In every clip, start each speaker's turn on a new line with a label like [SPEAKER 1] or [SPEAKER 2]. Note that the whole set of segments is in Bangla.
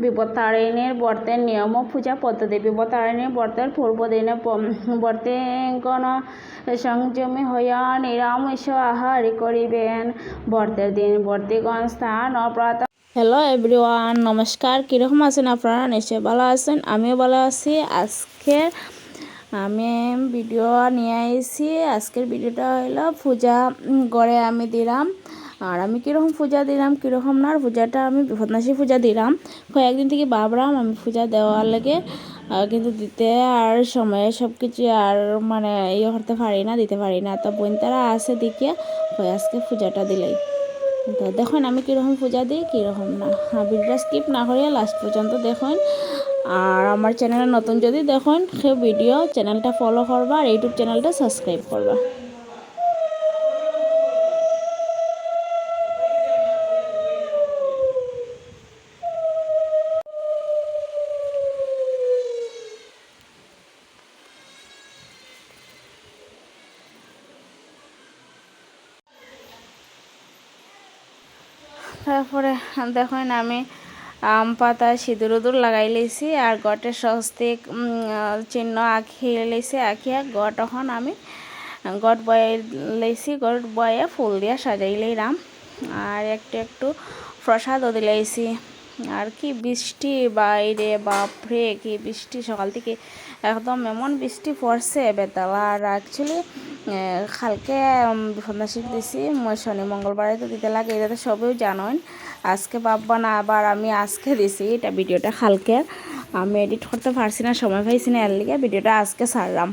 [SPEAKER 1] বিপত্তারিণীর ব্রতের নিয়ম ও পূজা পদ্ধতি। বিপত্তারিণীর ব্রতের পূর্বদিনে ব্রতীগণ সংযমী হইয়া নিরামিষ আহার করিবেন। ব্রতের দিন ব্রতীগণ স্নান ও প্রাতঃ। হ্যালো এভরিওয়ান, নমস্কার। কীরকম আছেন আপনারা? নিশ্চয়ই ভালো আছেন, আমিও ভালো আছি। আজকে আমি ভিডিও নিয়ে এসেছি। আজকের ভিডিওটা হলো পূজা করে আমি দিলাম। আর আমি কীরকম পূজা দিলাম কীরকম না, পূজাটা আমি বিপদনাশী পূজা দিলাম। কয়েকদিন থেকে ভাবলাম আমি পূজা দেওয়ার লেগে, কিন্তু দিতে আর সময়ে সব কিছু আর মানে ইয়ে করতে পারি না, দিতে পারি না। তো বোন তারা আছে দিকে আজকে পূজাটা দিলাই। তো দেখুন আমি কীরকম পূজা দিই কীরকম না। ভিডিওটা স্কিপ না করিয়া লাস্ট পর্যন্ত দেখুন। আর আমার চ্যানেলে নতুন যদি দেখুন সে ভিডিও চ্যানেলটা ফলো করবা আর ইউটিউব চ্যানেলটা সাবস্ক্রাইব করবা। তারপরে দেখুন আমি আম পাতা সিঁদুর উদুর লাগাই লইছি আর গটে স্বস্তিক চিহ্ন আঁকিয়ে লইছি। আঁকিয়া গট এখন আমি গট বয়ে লইছি। গট বয়ে ফুল দিয়া সাজাই লইলাম আর একটু একটু প্রসাদও দিলাইছি। আর কি বৃষ্টি বাইরে, বাপরে কি বৃষ্টি! সকাল থেকে একদম এমন বৃষ্টি পড়ছে বেতালা। আর অ্যাকচুয়ালি কালকে বিপদনাশী দিছি, শনি মঙ্গলবারে তো দিতে লাগে, এটা তো সবই জানেন। আজকে ভাববা না আবার আমি আজকে দিছি, এটা ভিডিওটা কালকে আমি এডিট করতে পারছি না, সময় পাইছি না, এর লিগে ভিডিওটা আজকে ছাড়লাম।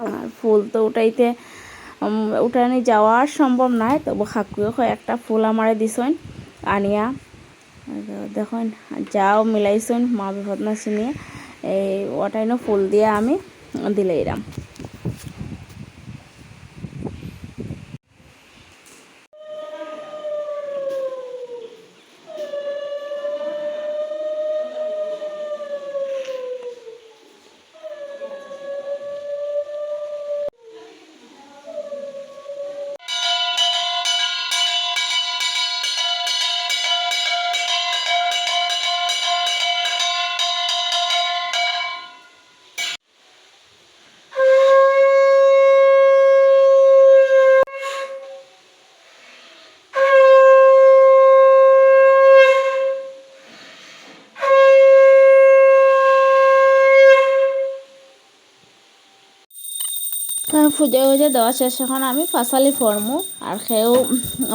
[SPEAKER 1] আর ফুল তো উঠানি যাওয়ার সম্ভব নাই, তবু খাকুও একটা ফুল আমারে দিছেন আনিয়া। দেখুন যাও মিলাইছেন মা বিপদনাশী নিয়ে, এই ওটাইনো ফুল দিয়ে আমি দিলাইরাম। পূজা উজা দেওয়া শেষ, এখন আমি ফাঁসালি ফরমু। আর সেও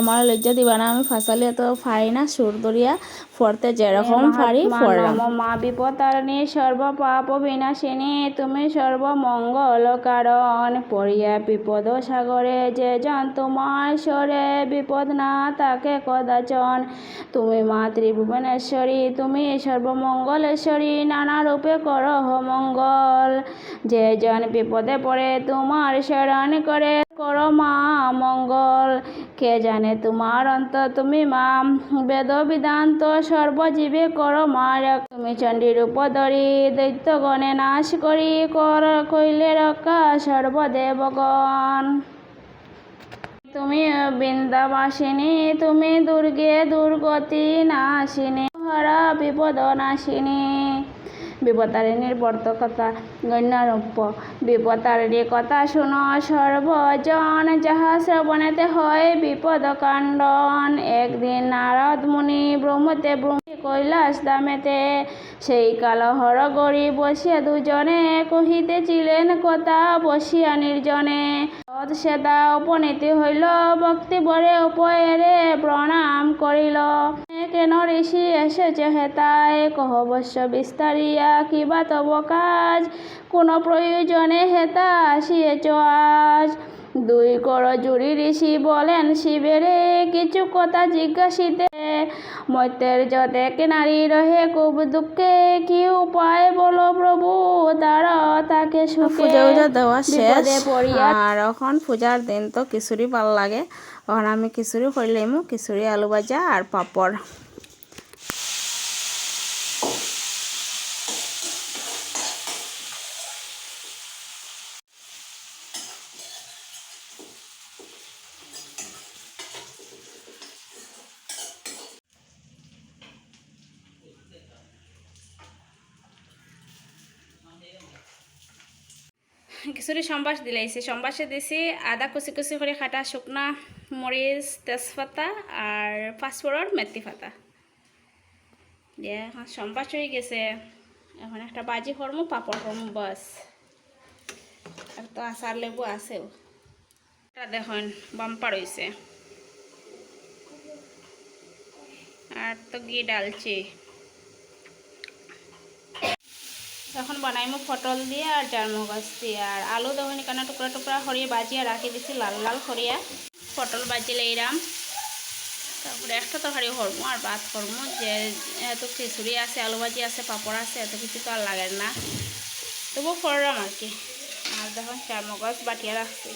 [SPEAKER 1] আমার লজ্জা দিবা না, আমি ফাঁসালি এত পারি না, সুর দরিয়া ফরতে যেরকম পারি ফরলাম। মা বিপত্তারিণী সর্ব পাপ বিনাশিনী, তুমি সর্বমঙ্গল কারণ। পড়িয়া বিপদ সাগরে যে জন তোমার সরে, বিপদ না তাকে কদাচন। তুমি মা ত্রিভুবনেশ্বরী, তুমি সর্বমঙ্গলেশ্বরী, নানা রূপে করহ মঙ্গল। যে জন বিপদে পড়ে তোমার শরণ করে, করো মা মঙ্গল। কে জানে তোমার অন্ত, তুমি মা বেদ বিদান্ত, সর্বজীবে করো মা। তুমি চণ্ডী রূপ ধরি দৈত্যগণে নাশ করি, কইলে রক্ষা সর্বদেবগণ। তুমি বৃন্দাবাসিনী, তুমি দুর্গে দুর্গতি নাশিনী, হরা বিপদ নাশিনী। বিপত্তারিণীর ব্রত কথা গণ্যরূপ। বিপত্তারিণীর কথা শুনো সর্বজন, যাহা শ্রবণেতে হয় বিপদ কাণ্ডন। একদিন নারদ মুনি ব্রহ্মতে কৈলাস দামেতে, সেই কাল হরগরি বসিয়া দুজনে, কহিতেছিলেন কথা বসিয়া নির্জনে। সেদা উপনীতি হইল, ভক্তি বরে উপয়েরে প্রণাম করিল। কেন ঋষি এসেছে হেতায়, কহ বৎস বিস্তারিয়া কিবা তব কাজ, কোন প্রয়োজনে হেতা আসিয়েছ আজ। দুই কর জুড়ি ঋষি বলেন শিবেরে, কিছু কথা জিজ্ঞাসিতে। মর্ত্যের যতেক নারী রহে খুব দুঃখে, কি উপায় বলো প্রভু তারা তাকে সুখে। পূজা উজা দেওয়া শেষ, আর এখন পূজার দিন তো খিচুড়ি ভালো লাগে। এখন আমি খিচুড়ি করলাম, খিচুড়ি আলু ভাজা আর পাপড়। খিচুড়ি সম্বাস দিলাইছি, সম্বাসে দিছি আদা কুচি কুচি করে কাটা, শুকনা মরিচ, তেজপাতা আর পাঁচফোড়ন, মেথি পাতা দিয়ে এখন সম্বাস হয়ে গেছে। এখন একটা বাজি করবো, পাপড় করবো, বাস। আর তো আচার লেবু আছেও। এটা দেখুন বাম্পার হয়েছে। আর তো ঘি ডালছি। এখন বানাইমু পটল দিয়ে আর জারমু গাছ দিয়ে। আর আলু দেখুন এখানে টুকরা টুকরা করিয়ে বাজিয়ে রাখি দিছি, লাল লাল করিয়া। পটল বাজিলে এইরাম, তারপরে একটা তরকারি করবো আর ভাত করবো। যে এত খিচুড়ি আছে, আলু ভাজি আছে, পাপড় আছে, এত কিছু তো আর লাগে না, তবু করলাম আর কি। আর দেখুন জারমু গাছ বাটিয়ে রাখছি।